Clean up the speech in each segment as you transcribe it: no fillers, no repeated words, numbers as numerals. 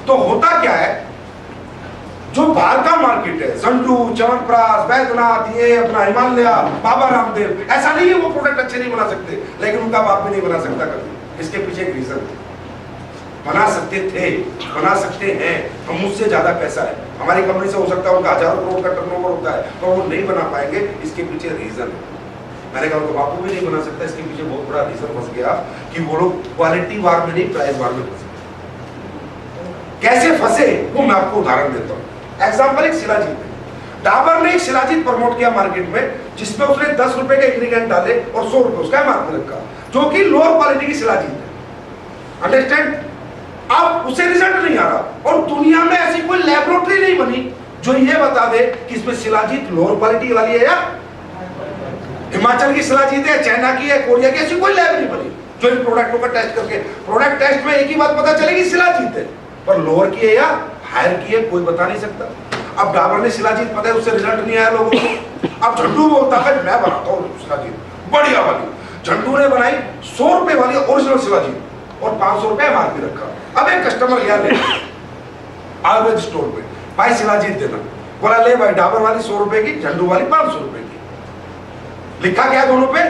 तो होता क्या है, जो बाहर का मार्केट है, संडू, च्यवनप्राश, बैद्यनाथ, ये अपना हिमालय, बाबा रामदेव, ऐसा नहीं है वो प्रोडक्ट अच्छे नहीं बना सकते, लेकिन उनका बाप भी नहीं बना सकता कभी। इसके पीछे एक रीजन है, बना सकते थे, बना सकते हैं, हम मुझसे ज्यादा पैसा है, हमारी कंपनी से हो सकता है उनका हजारों करोड़ का टर्नओवर होता है, तो वो नहीं बना पाएंगे, इसके पीछे रीजन है। मैंने कहा उनका बापू भी नहीं बना सकता, इसके पीछे बहुत बड़ा रीजन फंस गया कि वो लोग क्वालिटी वार में नहीं, प्राइस वार में फंसे। कैसे फंसे वो मैं आपको उदाहरण देता हूँ। एग्जाम्पल एक शिलाजीत है, डाबर ने एक शिलाजीत प्रमोट किया मार्केट में, जिसमें उसने 10 रुपए के इंग्रेडिएंट डाले और 100 रुपए उसका एमआरपी रखा, जो कि लोअर क्वालिटी की शिलाजीत है। अंडरस्टैंड? अब उसे रिजल्ट नहीं आ रहा, और दुनिया में ऐसी कोई लैबोरेटरी नहीं बनी जो ये बता दे कि इसमें शिलाजीत लोअर क्वालिटी वाली है, या हिमाचल की शिलाजीत है, चाइना की है, कोरिया की, ऐसी कोई लैब नहीं बनी जो इन प्रोडक्टों का टेस्ट करके, प्रोडक्ट टेस्ट में एक ही बात पता चलेगी शिलाजीत है, पर लोअर की है या हायर की है कोई बता नहीं सकता। अब डाबर ने शिलाजीत पता है, उससे रिजल्ट नहीं आया लोगों को। अब झंडू बोलता है मैं बनाता हूँ शिलाजीत बढ़िया वाली, झंडू ने बनाई 100 रुपए वाली ओरिजिनल शिलाजीत और 500 रुपए एमआरपी रखा। अब एक कस्टमर गया ले आयुर्वेद स्टोर पे, भाई शिलाजीत देना, बोला ले भाई, डाबर वाली 100 रुपए की, झंडू वाली 500 रुपए की, लिखा क्या दोनों पे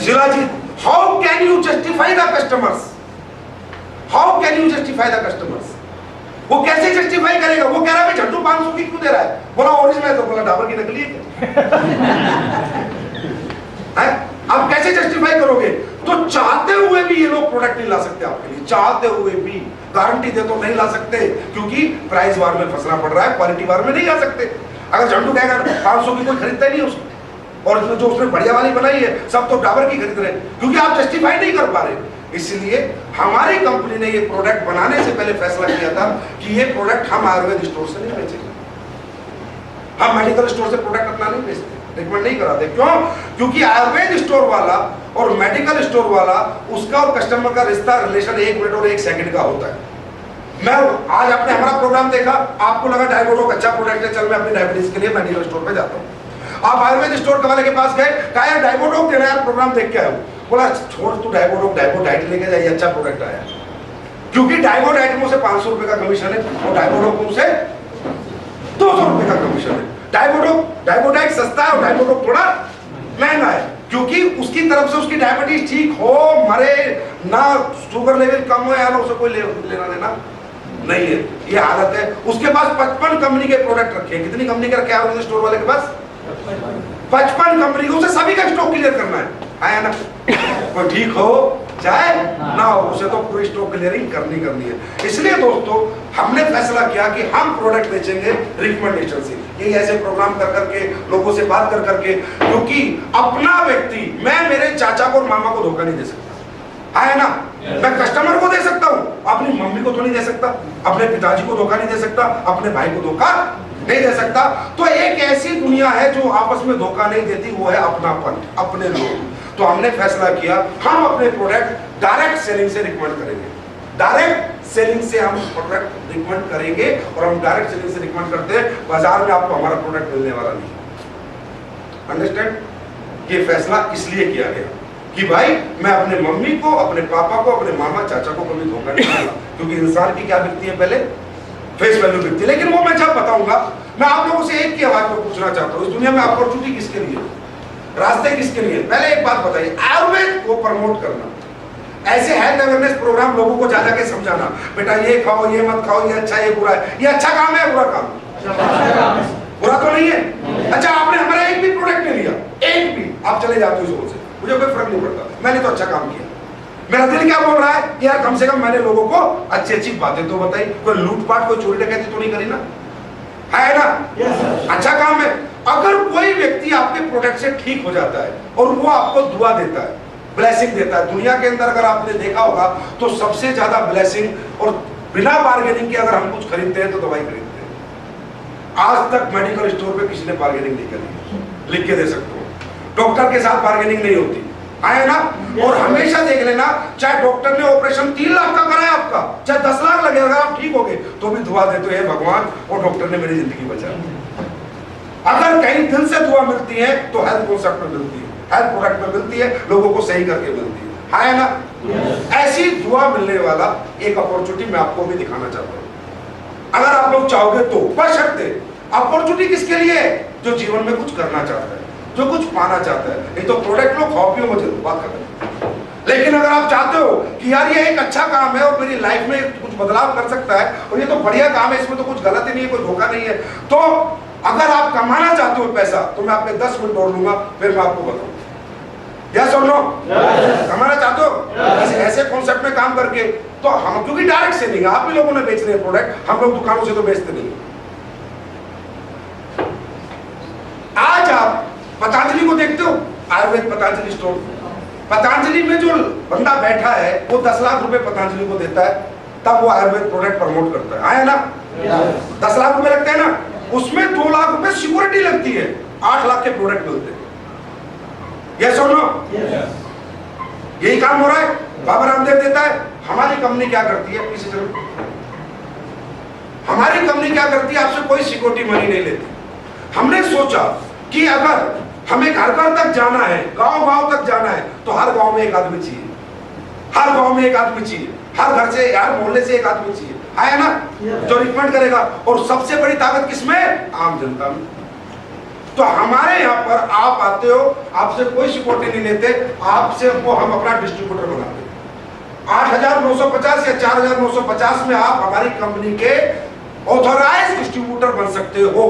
shilajit. How can you justify the customers, how can you justify the customers? वो कैसे जस्टिफाई करेगा? वो कह रहा है झंडू 500 की क्यों दे रहा है, बोला ओरिजिनल है, तो बोला डाबर की नकली है। अब कैसे जस्टिफाई करोगे? तो चाहते हुए भी ये लोग प्रोडक्ट नहीं ला सकते आपके लिए, चाहते हुए भी, गारंटी दे तो नहीं ला सकते, क्योंकि प्राइस वार में फंसना पड़ रहा है, क्वालिटी वार में नहीं आ सकते। अगर झंडू कहेगा 500 की, कोई खरीदता नहीं है उसको, और जो उसने बढ़िया वाली बनाई है सब तो डाबर की खरीद रहे हैं, क्योंकि आप जस्टिफाई नहीं कर पा रहे। इसलिए हमारी कंपनी ने ये प्रोडक्ट बनाने से पहले फैसला किया था कि ये प्रोडक्ट हम आयुर्वेद स्टोर से नहीं बेचेंगे, हम मेडिकल स्टोर से प्रोडक्ट अपना नहीं बेचते, रिकमेंड नहीं कराते। क्यों? क्योंकि आयुर्वेद स्टोर वाला और मेडिकल स्टोर वाला, उसका और कस्टमर का रिश्ता, रिलेशन 1 मिनट और 1 सेकंड का होता है। मैं आज आपने हमारा प्रोग्राम देखा, आपको लगा डायबोडोक अच्छा प्रोडक्ट है, चल मैं अपनी डायबिटीज के लिए मेडिकल स्टोर पे जाता हूँ। आप आयुर्वेद स्टोर वाले के पास गए, कहा यार डायबोडोक तेरा यार प्रोग्राम देख के आया हूँ, बोला छोड़ तू डायबोडोक, डायबोडाइट लेके जाइए, अच्छा प्रोडक्ट आया। क्योंकि डायबोडाइट में से 500 रुपए का कमीशन है और डायबोडोक में से 200 रुपए का कमीशन है। डायबोडाइट सस्ता है और डायबोडोक थोड़ा महंगा है, क्योंकि उसकी तरफ से उसकी डायबिटीज ठीक हो, मरे ना, शुगर लेवल कम हो या ना, उसे कोई लेना देना नहीं है, ये हालत है। उसके पास 55 कंपनी के प्रोडक्ट रखे हैं। कितनी कंपनी के रखे हैं स्टोर वाले के पास? 55 कंपनी के, उसे सभी का स्टॉक क्लियर करना है, आया ना? कोई ठीक हो चाहे ना हो, उसे तो पूरी स्टॉक क्लियरिंग करनी है। इसलिए दोस्तों हमने फैसला किया कि हम प्रोडक्ट बेचेंगे रिकमेंडेशन से, ये ऐसे प्रोग्राम कर करके, लोगों से बात कर करके, क्योंकि अपना व्यक्ति, मैं मेरे चाचा को और मामा को धोखा नहीं दे सकता, है ना? मैं कस्टमर को दे सकता हूँ, अपनी मम्मी को तो नहीं दे सकता, अपने पिताजी को धोखा नहीं दे सकता, अपने भाई को धोखा नहीं दे सकता। तो एक ऐसी दुनिया है जो आपस में धोखा नहीं देती, वो है अपनापन, अपने लोग। तो हमने फैसला किया हम अपने प्रोडक्ट डायरेक्ट सेलिंग से रिकमेंड करेंगे, डायरेक्ट सेलिंग से हम प्रोडक्ट रिकमेंड करेंगे, और हम डायरेक्ट सेलिंग से रिकमेंड करते हैं, बाजार में आपको हमारा प्रोडक्ट मिलने वाला नहीं। अंडरस्टैंड? ये फैसला इसलिए किया गया कि भाई मैं अपने मम्मी को, अपने पापा को, अपने मामा चाचा को कभी धोखा नहीं दूंगा, क्योंकि इंसान की क्या बिकती है, पहले फेस वैल्यू बिकती है। लेकिन वो मैं जब बताऊंगा, मैं आप लोगों से एक की आवाज में पूछना चाहता हूँ, इस दुनिया में अपॉर्चुनिटी किसके लिए, रास्ते किसके लिए? पहले एक बात बताइए, आयुर्वेद को प्रमोट करना, ऐसे हेल्थ अवेयरनेस प्रोग्राम लोगों को जा के समझाना, बेटा ये खाओ, ये मत खाओ, ये अच्छा, ये बुरा है, ये अच्छा काम है, बुरा काम, बुरा तो नहीं है। अच्छा, आपने हमारा एक भी प्रोडक्ट नहीं लिया, एक भी, आप चले जाते हो इस से, मुझे कोई फर्क नहीं पड़ता, मैंने तो अच्छा काम किया। मेरा दिल क्या बोल रहा है कि यार कम से कम मैंने लोगों को अच्छी अच्छी बातें तो बताई, कोई लूटपाट, कोई चोरी डकैती तो नहीं करी ना, है ना? अच्छा काम है। अगर कोई व्यक्ति आपके प्रोडक्ट से ठीक हो जाता है और वो आपको दुआ देता है, ब्लेसिंग देता है, दुनिया के अंदर अगर आपने देखा होगा तो सबसे ज्यादा ब्लेसिंग, और बिना बार्गेनिंग के अगर हम कुछ खरीदते हैं तो दवाई खरीदते हैं। आज तक मेडिकल स्टोर पे किसी ने बार्गेनिंग नहीं करी, लिख के दे सकते हो। डॉक्टर के साथ बार्गेनिंग नहीं होती, आए ना? और हमेशा देख लेना, चाहे डॉक्टर ने ऑपरेशन 3 लाख का कराया आपका, चाहे 10 लाख लगे, अगर आप ठीक हो गए तो भी दुआ देते हैं, भगवान और डॉक्टर ने मेरी जिंदगी बचा दी। अगर कहीं दिल से दुआ मिलती है तो हेल्थ कॉन्सेप्ट में मिलती है, हेल्थ प्रोडक्ट में मिलती है, लोगों को सही करके मिलती है ना? ऐसी दुआ मिलने वाला एक अपॉर्चुनिटी मैं आपको भी दिखाना चाहता हूं, अगर आप लोग चाहोगे तो। बशर्ते अपॉर्चुनिटी किसके लिए है? जो जीवन में कुछ करना चाहता है, जो कुछ पाना चाहता है। नहीं तो प्रोडक्ट लो, खाओ पियो, मुझे बात कर। लेकिन अगर आप चाहते हो कि यार ये एक अच्छा काम है और मेरी लाइफ में कुछ बदलाव कर सकता है और ये तो बढ़िया काम है, इसमें तो कुछ गलत ही नहीं है, कोई धोखा नहीं है, तो अगर आप कमाना चाहते हो पैसा तो मैं आपके 10 मिनट और लूंगा, फिर मैं आपको बताऊंगा। यस और नो? कमाना चाहते हो ऐसे कॉन्सेप्ट में काम करके, तो हम, क्योंकि डायरेक्ट सेलिंग है, आप भी लोगों ने बेच रहे हैं प्रोडक्ट, हम लोग दुकानों से तो बेचते नहीं। आज आप पतंजलि को देखते हो, आयुर्वेद पतंजलि स्टोर, पतंजलि में जो बंदा बैठा है वो 10 लाख रुपए पतंजलि को देता है, तब वो आयुर्वेद प्रोडक्ट प्रमोट करता है। आया ना? 10 लाख रुपए लगते हैं ना, उसमें 2 लाख रुपए सिक्योरिटी लगती है, 8 लाख के प्रोडक्ट मिलते हैं। यस और नो? यही काम हो रहा है, बाबा रामदेव देता है। हमारी कंपनी क्या करती है? पीछे चलो। हमारी कंपनी क्या करती है? आपसे कोई सिक्योरिटी मनी नहीं लेती। हमने सोचा कि अगर हमें घर घर तक जाना है, गांव गांव तक जाना है, तो हर गांव में एक आदमी चाहिए, हर गांव में एक आदमी चाहिए, हर घर से, हर मोहल्ले से एक आदमी चाहिए। आया ना? जो रिकमेंड करेगा। और सबसे बड़ी ताकत किसमें? आम जनता में। तो हमारे यहाँ पर आप आते हो, आपसे कोई सिक्योरिटी नहीं लेते, आपसे वो हम अपना डिस्ट्रीब्यूटर बनाते हैं। 8,950 या 4,950 में आप हमारी कंपनी के ऑथराइज डिस्ट्रीब्यूटर बन सकते हो।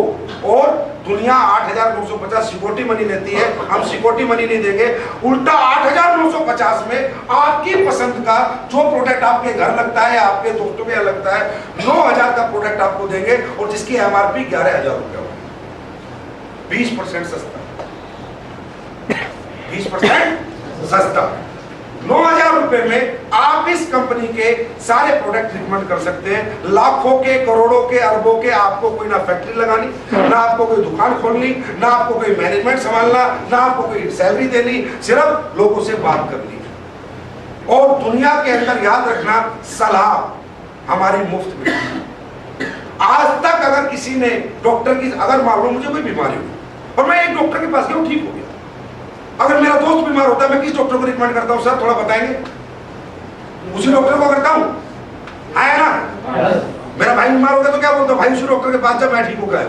और दुनिया 8,950 सिक्योरिटी मनी लेती है, हम सिक्योरिटी मनी नहीं देंगे, उल्टा 8,950 में आपकी पसंद का जो प्रोडक्ट आपके घर लगता है, आपके दोस्तों के यहाँ लगता है, 9,000 का प्रोडक्ट आपको देंगे और जिसकी एमआरपी 11,000 रुपया, 20% सस्ता, 20% सस्ता। 9,000 रुपए में आप इस कंपनी के सारे प्रोडक्ट रिकमेंड कर सकते हैं। लाखों के, करोड़ों के, अरबों के, आपको कोई ना फैक्ट्री लगानी, ना आपको कोई दुकान खोलनी, ना आपको कोई मैनेजमेंट संभालना, ना आपको कोई सैलरी देनी, सिर्फ लोगों से बात करनी। और दुनिया के अंदर याद रखना, सलाह हमारी मुफ्त में। आज तक अगर किसी ने डॉक्टर की, अगर मान लो मुझे कोई बीमारी हुई और मैं एक डॉक्टर के पास गया, ठीक हो गया, अगर मेरा दोस्त बीमार होता है, मैं किस डॉक्टर को रिकमेंड करता हूं? सर थोड़ा बताएंगे। उसी डॉक्टर को करता हूं। आया ना? मेरा भाई बीमार हो गया तो क्या बोलता हूं? भाई उसी डॉक्टर के पास जब मैं ठीक हो गया।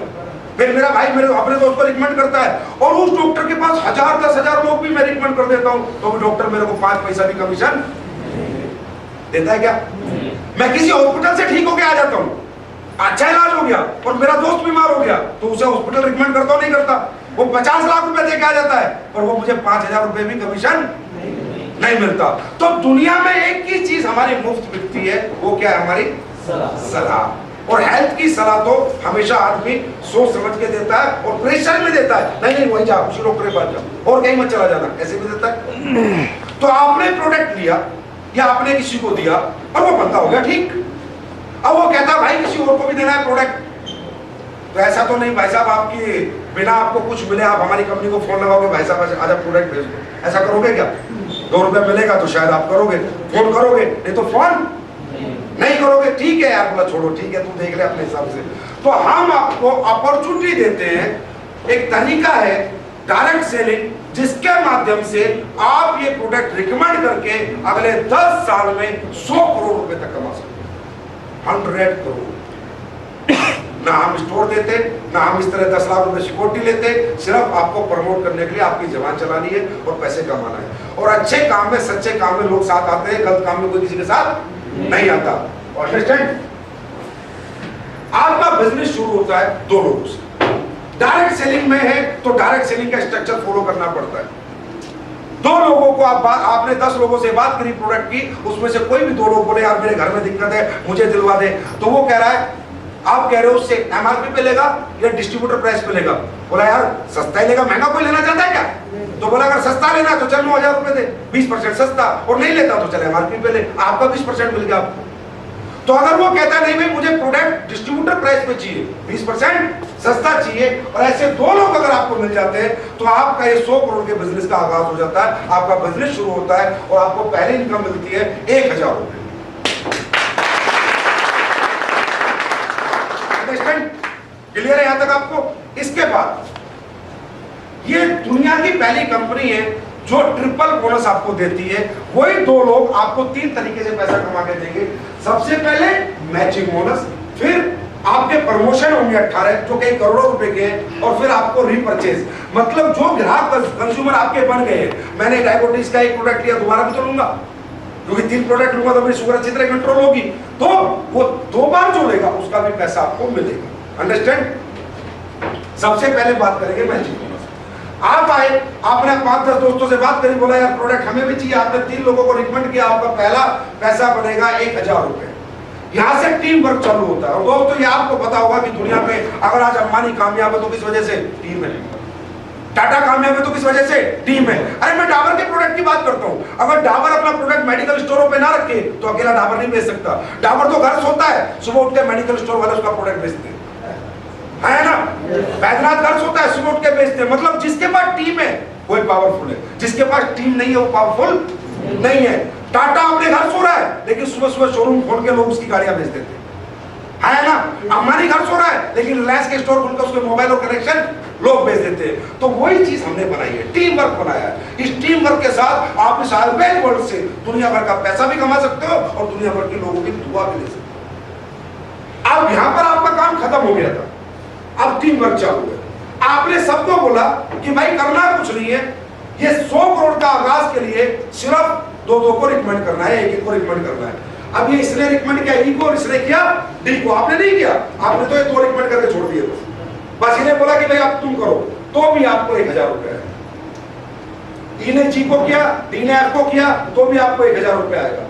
फिर मेरा भाई मेरे अपने दोस्त को रिकमेंड करता है और उस डॉक्टर के पास 1,000 10,000 लोग भी मैं रिकमेंड कर देता हूं, तो वो डॉक्टर मेरे को 5 पैसा भी कमीशन देता है क्या? मैं किसी हॉस्पिटल से ठीक होकर आ जाता हूं, अच्छा इलाज हो गया और मेरा दोस्त बीमार हो गया, तो उसे हॉस्पिटल रिकमेंड करता हूं? नहीं करता। वो 50 लाख रुपए दे के आ जाता है और वो मुझे 5,000 रुपए भी कमीशन नहीं मिलता। तो दुनिया में एक ही चीज हमारी मुफ्त मिलती है, वो क्या है? हमारी सलाह। और हेल्थ की सलाह तो हमेशा आदमी सोच समझ के देता है और प्रेशर में देता है, नहीं नहीं वही जाओ, उसी डॉक्टर के पास जाओ और कहीं मत चला जाना, ऐसे भी देता है। तो आपने प्रोडक्ट लिया या आपने किसी को दिया और वो बंदा हो गया ठीक, अब वो कहता भाई किसी और को भी देना है प्रोडक्ट, तो ऐसा तो नहीं भाई साहब आपकी बिना आपको कुछ मिले आप हमारी कंपनी को फोन लगाओगे, भाई साहब आजा प्रोडक्ट भेज दो, ऐसा करोगे क्या? 2 रुपए मिलेगा तो शायद आप करोगे, फोन करोगे, नहीं तो फोन नहीं करोगे। ठीक है यार, बोला छोड़ो, ठीक है तू देख ले अपने हिसाब से। तो हम आपको अपॉर्चुनिटी देते हैं, एक तरीका है डायरेक्ट सेलिंग, जिसके माध्यम से आप ये प्रोडक्ट रिकमेंड करके अगले 10 साल में 100 करोड़ रुपए तक कमा सकते हैं। 100 करोड़। ना हम स्टोर देते, ना हम इस तरह 10 लाख रुपए सिक्योरिटी लेते, सिर्फ आपको प्रमोट करने के लिए आपकी जबान चलानी है और पैसे कमाना है। और अच्छे काम में, सच्चे काम में लोग साथ आते हैं, गलत काम में कोई किसी के साथ नहीं आता। अंडरस्टैंड? आपका बिजनेस शुरू होता है 2 लोगों से। डायरेक्ट सेलिंग में है तो डायरेक्ट सेलिंग का स्ट्रक्चर फॉलो करना पड़ता है। 2 लोगों को आपने 10 लोगों से बात करी प्रोडक्ट की, उसमें से कोई भी 2 लोग बोले यार मेरे घर में दिक्कत है, मुझे दिलवा दे, तो वो कह रहा है, आप कह रहे हो उससे एमआरपी पे लेगा या डिस्ट्रीब्यूटर प्राइस पे लेगा? बोला यार सस्ता ही लेगा, महंगा कोई लेना चाहता है क्या? तो बोला अगर सस्ता लेना तो चल 9,000 रुपए दे, 20% सस्ता, और नहीं लेता तो चल एमआरपी पे ले, आपका 20% मिल गया आपको। तो अगर वो कहता नहीं भाई मुझे प्रोडक्ट डिस्ट्रीब्यूटर प्राइस पे चाहिए, 20% सस्ता चाहिए, और ऐसे 2 लोग अगर आपको मिल जाते हैं तो आपका ये 100 करोड़ के बिजनेस का आगाज हो जाता है, आपका बिजनेस शुरू होता है और आपको पहली इनकम मिलती है 1,000 रुपए। क्लियर है यहां तक आपको? इसके बाद ये दुनिया की पहली कंपनी है जो ट्रिपल बोनस आपको देती है, वही दो लोग आपको तीन तरीके से पैसा कमा के देंगे। सबसे पहले मैचिंग बोनस, फिर आपके प्रमोशन होंगे 18 जो कई करोड़ों रुपए के हैं, और फिर आपको रीपरचेज, मतलब जो ग्राहक कंज्यूमर आपके बन गए हैं। मैंने डायबिटीज का एक प्रोडक्ट लिया, दोबारा भी तो लूंगा, क्योंकि 3 प्रोडक्ट लूंगा तो मेरी शुगर अच्छी तरह कंट्रोल होगी, तो वो 2 बार जो लेगा उसका भी पैसा आपको मिलेगा। अंडरस्टैंड? सबसे पहले बात करेंगे मैचिंग बोनस। आप आए, आपने 5-10 दोस्तों से बात करी, बोला यार प्रोडक्ट हमें भी चाहिए, आपने 3 लोगों को रिकमेंड किया, आपका पहला पैसा बनेगा 1000 रुपए। यहां से टीम वर्क चालू होता है। और दोस्तों ये आपको पता होगा कि दुनिया में अगर आज अंबानी कामयाब है तो किस वजह से? टीम है। टाटा कामयाब है तो किस वजह से? टीम है। अरे मैं डाबर के प्रोडक्ट की बात करता हूं, अगर डाबर अपना प्रोडक्ट मेडिकल स्टोरों पे ना रखे तो अकेला डाबर नहीं बेच सकता। डाबर तो घर सोता है, सुबह उठ के मेडिकल स्टोर वाले उसका प्रोडक्ट बेचते है ना। बैद्यनाथ घर सोता है, सुबह उठ के बेचते हैं। मतलब जिसके पास टीम है वही पावरफुल है, जिसके पास टीम नहीं है वो पावरफुल नहीं है। टाटा अपने घर सो रहा है लेकिन सुबह सुबह शोरूम खोल के लोग उसकी गाड़ियां बेच देते है ना। अंबानी घर सो रहा है लेकिन रिलायंस के स्टोर खोलकर उसके मोबाइल और कनेक्शन लोग बेच देते हैं। तो वही चीज हमने बनाई है, टीम वर्क बनाया है। इस टीम वर्क के साथ आप इस आयुर्वेद वर्ल्ड से दुनिया भर का पैसा भी कमा सकते हो और दुनिया भर के लोगों की दुआ भी ले सकते हो। अब यहां पर आपका काम खत्म हो गया था, अब टीम वर्क चालू है। आपने सबको बोला कि भाई करना कुछ नहीं है, ये 100 करोड़ का आगाज के लिए सिर्फ 2-2 को रिकमेंड करना है, 1-1 को रिकमेंड करना है। अब ये इसने रिकमेंड किया ई को और इसने किया डी को, आपने नहीं किया, आपने तो ये 2 रिकमेंड करके छोड़ दिए। बस इन्हें बोला कि भाई अब तुम करो, तो भी आपको 1000 रुपए है। ई ने जी को किया, डी ने एफ को किया, तो भी आपको 1000 रुपए आएगा।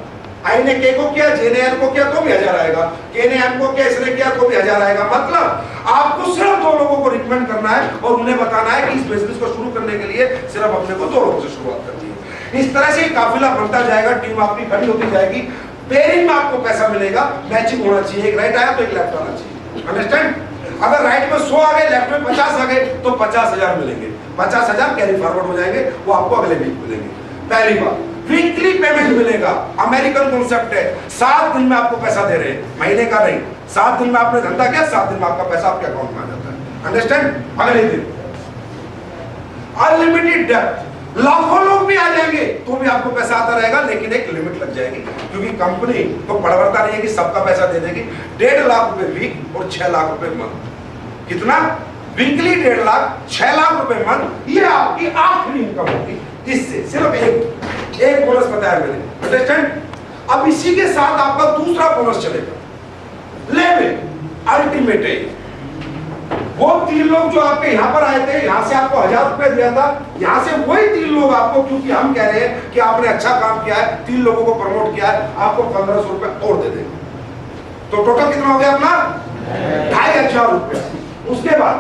आई ने के को किया, जे ने एल को किया, तो भी 1000 आएगा। के ने एम को किया, इसने किया, तो भी 1000 आएगा। मतलब आपको सिर्फ 2 लोगों को रिकमेंड करना है और उन्हें बताना है कि इस बिजनेस को शुरू करने के लिए सिर्फ अपने को 2 लोगों से शुरुआत करनी है। इस तरह से काफिला बनता जाएगा, टीम आपकी खड़ी होती जाएगी, पेयरिंग में आपको पैसा मिलेगा। मैचिंग होना चाहिए, एक राइट आया तो एक लेफ्ट आना चाहिए। अंडरस्टैंड? अगर राइट में 100 आ गए, लेफ्ट में 50 आ गए तो 50,000 मिलेंगे। 50,000 कैरी फॉरवर्ड हो जाएंगे, वो आपको अगले वीक मिलेंगे। पहली बात, वीकली पेमेंट मिलेगा। अमेरिकन कॉन्सेप्ट है, 7 दिन में आपको पैसा दे रहे हैं, महीने का नहीं। 7 दिन में आपने धंधा किया, 7 दिन में आपका पैसा आपके अकाउंट में आ जाता है। अंडरस्टैंड? अगले दिन अनलिमिटेड डेप्थ, लाखों लोग भी आ जाएंगे तो भी आपको पैसा आता रहेगा, लेकिन एक लिमिट लग जाएगी, क्योंकि कंपनी तो बड़बड़ता नहीं है कि सबका पैसा दे देगी। 1.5 लाख रुपए वीक और 6 लाख रुपए मंथ। कितना? वीकली 1.5 लाख, 6 लाख रुपए मंथ। ये आपकी आखिरी इनकम होगी। इससे सिर्फ एक बोनस बताया मैंने। अंडरस्टैंड? अब इसी के साथ आपका दूसरा बोनस चलेगा, लेवल अल्टीमेट है। वो 3 लोग जो आपके यहां पर आए थे, यहां से आपको 1000 रुपए दिया था, यहां से वही 3 लोग आपको, क्योंकि हम कह रहे हैं कि आपने अच्छा काम किया है, 3 लोगों को प्रमोट किया है, आपको 1500 रुपए और दे देंगे। तो टोटल कितना हो गया अपना? 2500 रुपए। उसके बाद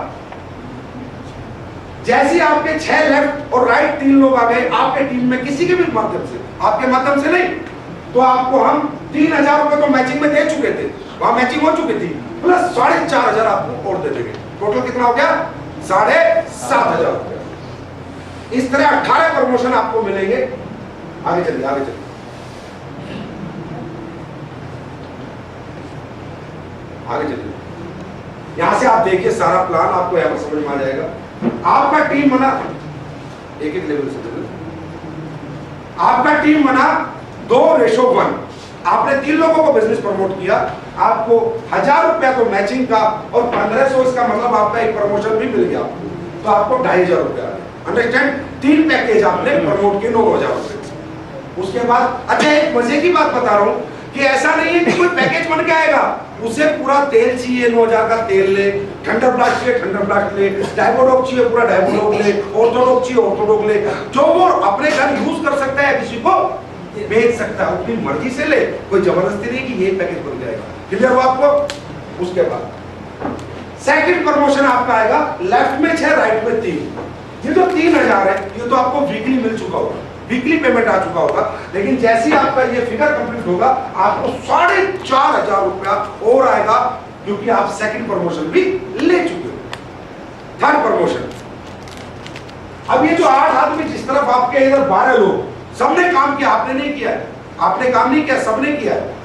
जैसे आपके 6 लेफ्ट और राइट 3 लोग आ गए आपके टीम में, किसी के भी माध्यम से, आपके माध्यम से नहीं, तो आपको हम 3000 रुपए तो मैचिंग में दे चुके थे, वहां मैचिंग हो चुकी थी, प्लस 4500 आपको और दे देंगे। टोटल कितना हो गया? 7500 रुपया। इस तरह 18 प्रमोशन आपको मिलेंगे। आगे चलिए, आगे चलिए, आगे चलिए। यहां से आप देखिए सारा प्लान आपको यहां पर समझ में आ जाएगा। आपका टीम बना, एक लेवल से आपका टीम बना 2:1। आपने 3 लोगों को बिजनेस प्रमोट किया, आपको 1000 रुपया तो मैचिंग का और 1500, इसका मतलब आपका एक प्रमोशन भी मिल गया आपको, तो आपको 2500 रुपया। अंडरस्टैंड? 3 पैकेज आपने प्रमोट किए 9000 रुपए। उसके बाद अच्छा एक मजे की बात बता रहा हूं कि ऐसा नहीं है कि कोई पैकेज बन के आएगा, उसे पूरा तेल चाहिए 9000 का तेल ले, थंडर ब्लास्ट चाहिए थंडर ब्लास्ट ले, डायबोडोक चाहिए पूरा डायबोडोक ले, ऑर्थोडोक चाहिए ऑर्थोडोक ले, जो वो अपने घर यूज कर सकता है, किसी को बेच सकता है, अपनी मर्जी से ले, कोई जबरदस्ती नहीं कि ये पैकेज बन जाएगा। क्लियर हो आपको? उसके बाद सेकंड प्रमोशन आपका आएगा, लेफ्ट में 6 राइट में 3। ये जो 3000 है ये तो आपको वीकली मिल चुका होगा, वीकली पेमेंट आ चुका होगा, लेकिन जैसे ही आपका ये फिगर कंप्लीट होगा आपको 4500 रुपया और आएगा, क्योंकि आप सेकंड प्रमोशन भी ले चुके हो। थर्ड प्रमोशन, अब ये जो 8 आदमी जिस तरफ आपके इधर 12 लोग, सबने काम किया, आपने नहीं किया है, आपने काम नहीं किया, सबने किया है।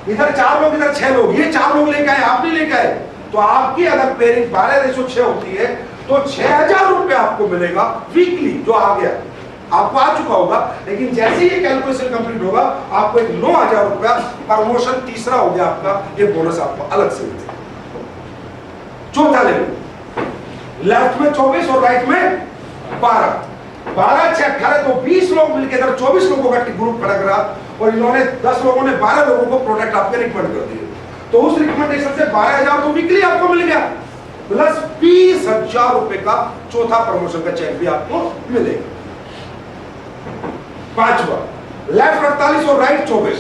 इधर 4 लोग, इधर 6 लोग, ये 4 लोग लेके आए, आप नहीं लेके आए, तो आपकी अगर पेयरिंग 12:6 होती है तो 6000 रुपया आपको मिलेगा वीकली जो आ गया। आपको आ चुका होगा, लेकिन जैसे ही ये कैलकुलेशन कंप्लीट होगा आपको एक 9,000 रुपया प्रमोशन तीसरा हो गया आपका, ये बोनस आपको अलग से मिलेगा। चौथा लेवल, लेफ्ट में 24 और राइट में 12, 12 6 18 तो 20 लोग मिलकर इधर 24 लोगों का ग्रुप खड़ा करा और इन्होंने 10 लोगों ने 12 लोगों को प्रोडक्ट आपके रिकमेंड कर दिए, तो उस रिकमेंडेशन से 12,000 तो वीकली आपको मिल गया, प्लस 20,000 रुपए का चौथा प्रमोशन का चेक भी आपको मिलेगा। पांचवा, लेफ्ट 48 और राइट 24,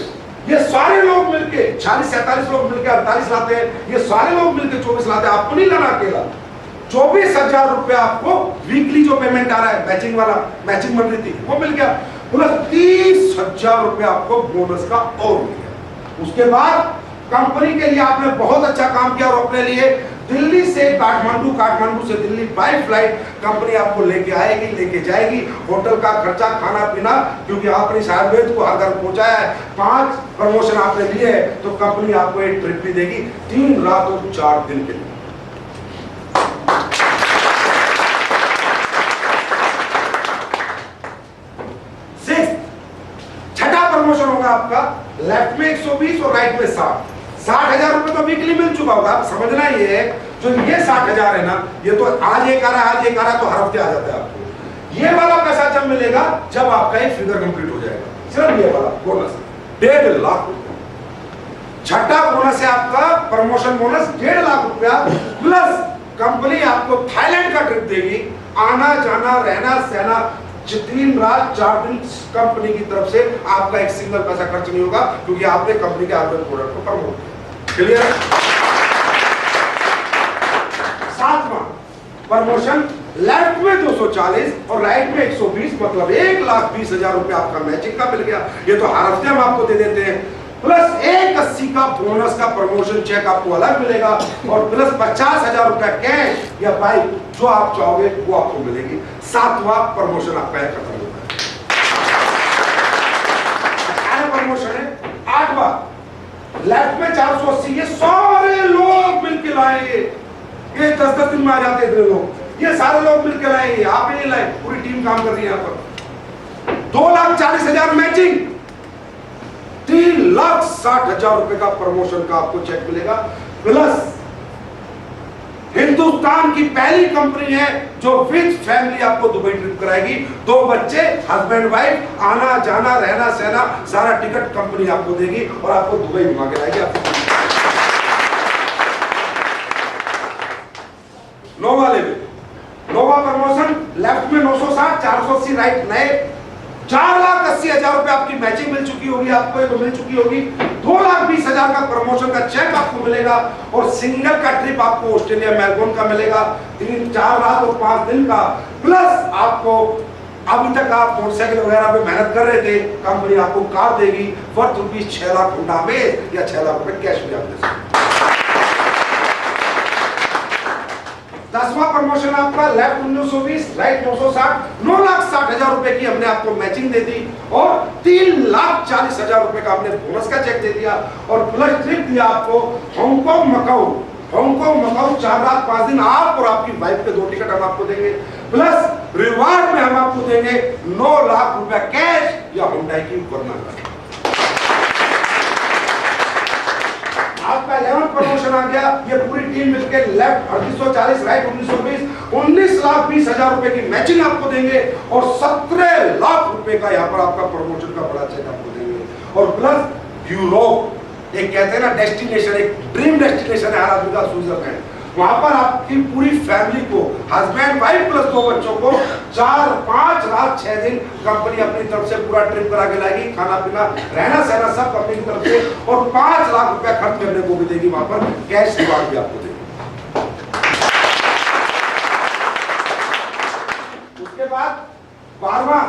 ये सारे लोग मिलके 46-47 लोग मिलके 48 लाते हैं, ये सारे लोग मिलके 24 लाते हैं, आपको नहीं लाना अकेला। 24,000 रुपए आपको वीकली जो पेमेंट आ रहा है मैचिंग वाला, मैचिंग बन रही थी वो मिल गया, प्लस 30,000 रुपए आपको बोनस का और मिल गया। उसके बाद कंपनी के लिए आपने बहुत अच्छा काम किया और अपने लिए दिल्ली से काठमांडू, काठमांडू से दिल्ली बाय फ्लाइट कंपनी आपको लेके आएगी, लेके जाएगी, होटल का खर्चा, खाना पीना, क्योंकि आपने शायद को हर घर पहुंचाया है, 5 प्रमोशन आपने लिए है, तो कंपनी आपको एक ट्रिप भी देगी 3 रात और 4 दिन के लिए। छठा प्रमोशन होगा आपका, लेफ्ट में 120 और राइट में 60,000 रुपए तो वीकली मिल चुका होगा। आप समझना ये है, जो ये 60,000 है ना, ये तो आज एक आ रहा है, आज एक आ रहा है, तो हर हफ्ते आ जाता है आपको। ये वाला पैसा जब मिलेगा जब आपका एक फिगर कंप्लीट हो जाएगा, सिर्फ ये वाला बोनस 1.5 लाख रुपए। छठा बोनस है आपका प्रमोशन बोनस 1.5 लाख रुपया, प्लस कंपनी आपको थाईलैंड का ट्रिप देगी, आना जाना रहना सहना 3 रात 4 दिन कंपनी की तरफ से आपका एक सिंगल पैसा खर्च नहीं होगा, क्योंकि आपने कंपनी के आर्गन प्रोडक्ट को प्रमोट किया। क्लियर? 7वां प्रमोशन, लेफ्ट में 240 और राइट में 120, मतलब 1,20,000 रुपए आपका मैचिंग का मिल गया। ये तो हर हफ्ते हम आपको दे देते हैं, प्लस 180 का बोनस का प्रमोशन चेक आपको अलग मिलेगा, और प्लस 50,000 रुपया कैश या बाइक जो आप चाहोगे वो आपको मिलेगी। 7वां प्रमोशन आपका खत्म होगा। प्रमोशन है 8वां, लेफ्ट में 480, ये सारे लोग मिलकर लाएंगे, ये 10-10 दिन में आ जाते हैं लोग, ये सारे लोग मिलकर लाएंगे, आप ही नहीं लाए, पूरी टीम काम कर रही है यहाँ पर। 2,40,000 मैचिंग, 3,60,000 रुपए का प्रमोशन का आपको चेक मिलेगा, प्लस हिंदुस्तान की पहली कंपनी है जो विद फैमिली आपको दुबई ट्रिप कराएगी, 2 बच्चे, हस्बैंड वाइफ, आना जाना रहना सहना सारा टिकट कंपनी आपको देगी और आपको दुबई घुमा के लाएगी। 9वां लेवल, 9वां प्रमोशन, लेफ्ट में 960, 480 राइट नए, 4,80,000 रुपए आपकी मैचिंग मिल चुकी होगी, आपको तो मिल चुकी होगी। 2,20,000 का प्रमोशन का चेक आपको मिलेगा, और सिंगल का ट्रिप आपको ऑस्ट्रेलिया मेलबोर्न का मिलेगा, 3-4 रात और 5 दिन का, प्लस आपको अभी तक आप मोटरसाइकिल वगैरह पे मेहनत कर रहे थे, कंपनी आपको कार देगी वर्थ रुपीज 6 लाख हुंडा में, या 6 लाख रुपए कैश भी आप दे सकते। 10वां प्रमोशन आपका, लेफ्ट 1920 राइट 960, 9,60,000 रुपए की हमने आपको मैचिंग दे दी, और 3,40,000 रुपए का हमने बोनस का चेक दे दिया, और प्लस ट्रिप दिया आपको हांगकांग मकाऊ, 4 रात 5 दिन, आप और आपकी वाइफ के 2 टिकट हम आपको देंगे, प्लस रिवार्ड में हम आपको देंगे 9 लाख रुपया कैश या हुंडई की वरना। आपका 11 प्रमोशन आ गया, ये पूरी टीम मिलकर लेफ्ट 3840 राइट 1920, 19,20,000 रुपए की मैचिंग आपको देंगे, और 17 लाख रुपए का यहाँ पर आपका प्रमोशन का बड़ा चेक आपको देंगे, और प्लस यूरोप, एक कहते हैं ना डेस्टिनेशन, एक ड्रीम डेस्टिनेशन है हर आदमी का, स्विट्जरलैंड, वहां पर आपकी पूरी फैमिली को, हस्बैंड वाइफ प्लस 2 बच्चों को 4-5 रात 6 दिन कंपनी अपनी तरफ से पूरा ट्रिप करा के लाएगी, खाना पीना रहना सहना सब कंपनी की तरफ से, और 5 लाख रुपया खर्च करने को भी देगी, वहां पर कैश रिवार्ड भी आपको देगी। उसके बाद 12वां